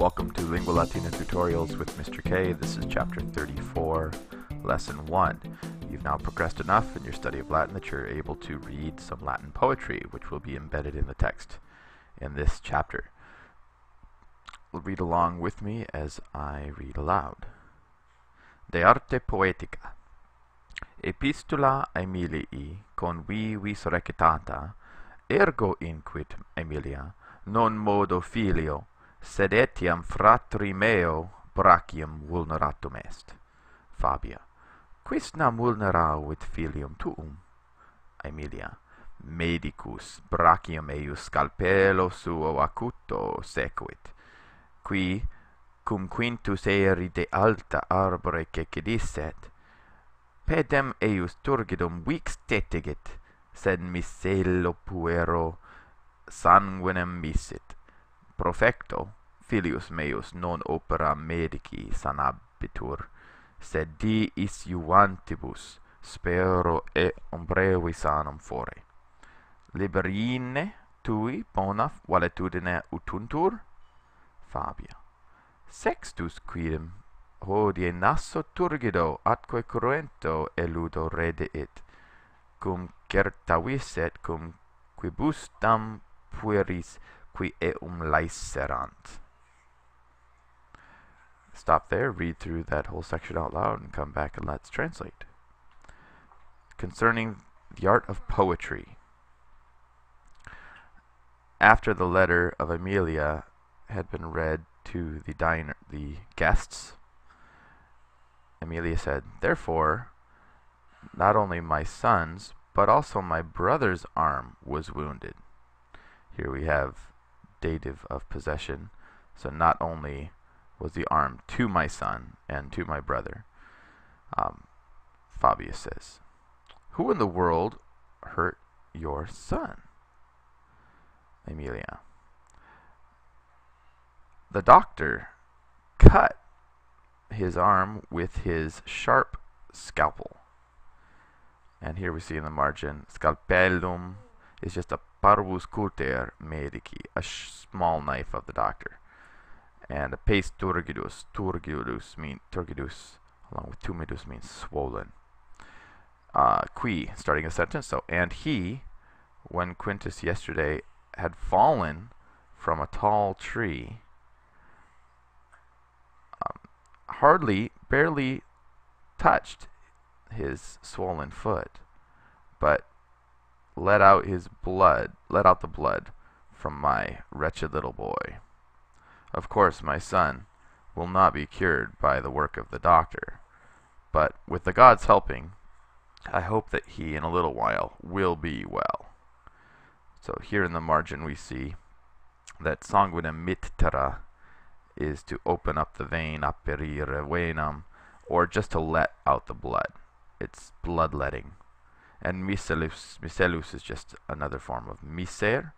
Welcome to Lingua Latina Tutorials with Mr. K. This is Chapter 34, Lesson 1. You've now progressed enough in your study of Latin that you're able to read some Latin poetry, which will be embedded in the text in this chapter. Read along with me as I read aloud. De arte poetica. Epistola Aemilii convivis recitata, ergo inquit Aemilia, non modo filio, sed etiam fratri meo brachium vulneratum est. Fabia. Quis nam vulneravit filium tuum? Aemilia. Medicus brachium eius scalpelo suo acuto sequit, qui cum quintus eri de alta arbore cecidisset, pedem eius turgidum vix tetigit, sed micello puero sanguinem misit. Profecto, filius meus non opera medici sanabitur, sed diis iuvantibus spero e ombrevi sanum fore. Liberine tui bona valetudine utuntur? Fabia. Sextus quidem hodie nasso turgido atque cruento eludo redeit, cum certavisset cum quibus tam pueris qui eum laeserant. Stop there, read through that whole section out loud, and come back and let's translate. Concerning the art of poetry. After the letter of Aemilia had been read to the guests, Aemilia said, "Therefore, not only my son's, but also my brother's arm was wounded." Here we have dative of possession, so not only was the arm to my son and to my brother. Fabius says, "Who in the world hurt your son?" Aemilia. The doctor cut his arm with his sharp scalpel. And here we see in the margin, scalpellum is just a parvus culter medici, a small knife of the doctor. And a pes turgidus, turgidus, along with tumidus means swollen. Qui, starting a sentence, so, and he, when Quintus yesterday had fallen from a tall tree, barely touched his swollen foot, but let out the blood from my wretched little boy. Of course, my son will not be cured by the work of the doctor, but with the gods helping, I hope that he in a little while will be well. So here in the margin we see that sanguinem mittera is to open up the vein, aperire venam, or just to let out the blood. It's bloodletting. And micellus is just another form of miser.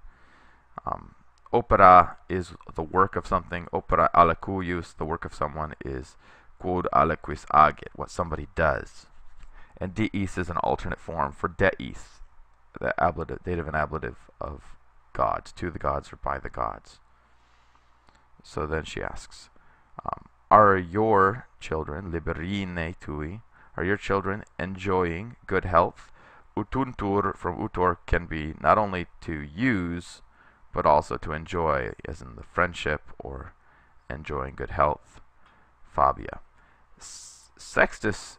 Opera is the work of something. Opera alicuius, the work of someone, is quod aliquis agit, what somebody does. And deis is an alternate form for deis, the dative and ablative of gods, to the gods or by the gods. So then she asks, are your children, liberine tui, are your children enjoying good health? Utuntur from utor can be not only to use, but also to enjoy, as in the friendship or enjoying good health. Fabia. Sextus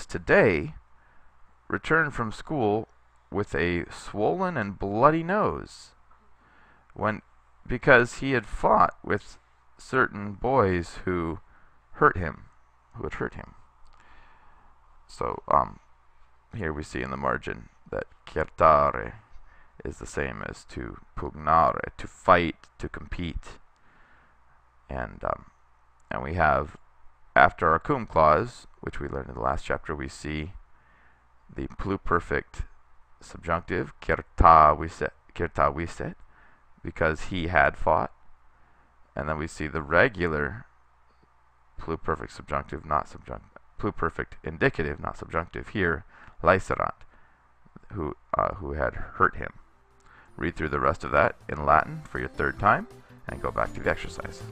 today returned from school with a swollen and bloody nose, because he had fought with certain boys who had hurt him. So here we see in the margin that certare is the same as to pugnare, to fight, to compete. And we have, after our cum clause, which we learned in the last chapter, we see the pluperfect subjunctive, certaviset, because he had fought. And then we see the regular pluperfect subjunctive, not subjunctive, pluperfect indicative, not subjunctive here, laeserant, who had hurt him. Read through the rest of that in Latin for your third time, and go back to the exercise.